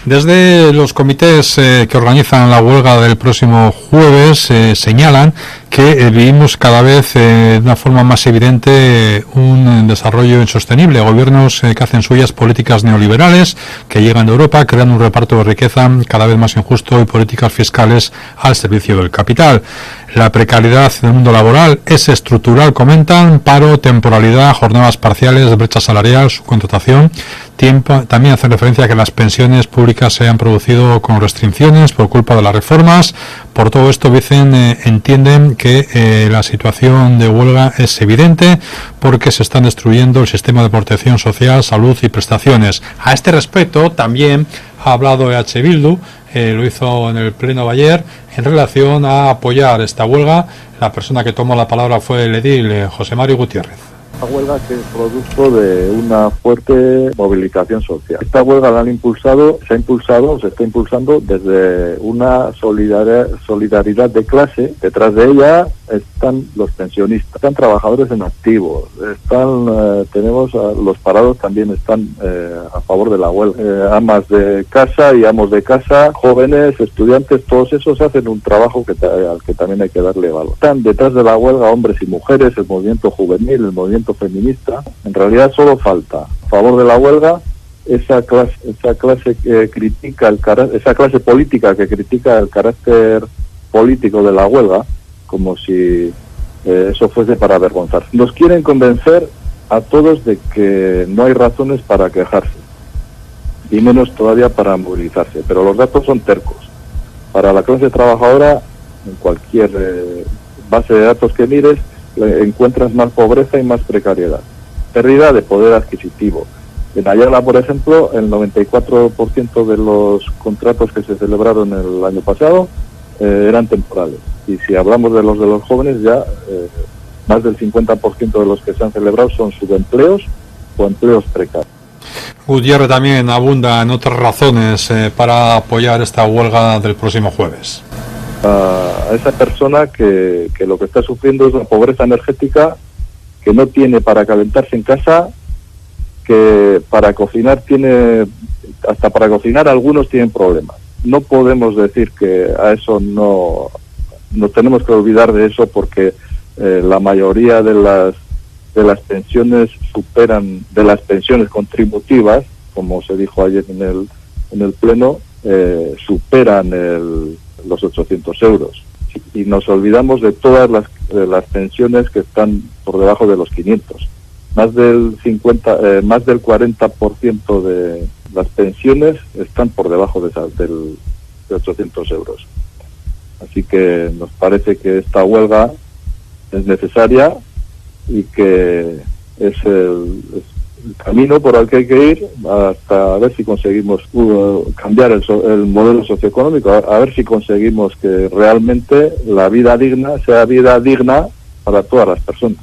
Desde los comités que organizan la huelga del próximo jueves señalan que vivimos cada vez de una forma más evidente un desarrollo insostenible. Gobiernos que hacen suyas políticas neoliberales que llegan de Europa, crean un reparto de riqueza cada vez más injusto y políticas fiscales al servicio del capital. La precariedad del mundo laboral es estructural, comentan, paro, temporalidad, jornadas parciales, brecha salarial, subcontratación. También hacen referencia a que las pensiones públicas se han producido con restricciones por culpa de las reformas. Por todo esto, dicen, entienden que la situación de huelga es evidente porque se están destruyendo el sistema de protección social, salud y prestaciones. A este respecto, también ha hablado EH Bildu, lo hizo en el pleno de ayer, en relación a apoyar esta huelga. La persona que tomó la palabra fue el edil José Mario Gutiérrez. Esta huelga que es producto de una fuerte movilización social. Esta huelga se está impulsando desde una solidaridad de clase. Detrás de ella están los pensionistas, están trabajadores en activo, tenemos los parados también están a favor de la huelga. Amas de casa y amos de casa, jóvenes, estudiantes, todos esos hacen un trabajo al que también hay que darle valor. Están detrás de la huelga hombres y mujeres, el movimiento juvenil, el movimiento feminista. En realidad solo falta a favor de la huelga esa clase que critica esa clase política que critica el carácter político de la huelga, como si eso fuese para avergonzarse. Nos quieren convencer a todos de que no hay razones para quejarse, y menos todavía para movilizarse, pero los datos son tercos. Para la clase trabajadora, en cualquier base de datos que mires, encuentras más pobreza y más precariedad, pérdida de poder adquisitivo. En Ayala, por ejemplo, el 94% de los contratos que se celebraron el año pasado eran temporales, y si hablamos de los jóvenes, ya más del 50% de los que se han celebrado son subempleos o empleos precarios. Gutiérrez también abunda en otras razones para apoyar esta huelga del próximo jueves. A esa persona que lo que está sufriendo es la pobreza energética, que no tiene para calentarse en casa, que para cocinar hasta para cocinar algunos tienen problemas. No podemos decir que a eso no tenemos que olvidar de eso, porque la mayoría de las pensiones de las pensiones contributivas, como se dijo ayer en el pleno, superan los 800 euros. Y nos olvidamos de todas las pensiones que están por debajo de los 500. Más del 40% de las pensiones están por debajo de 800 euros. Así que nos parece que esta huelga es necesaria y que es el camino por el que hay que ir hasta ver si conseguimos cambiar el modelo socioeconómico, a ver si conseguimos que realmente la vida digna sea vida digna para todas las personas.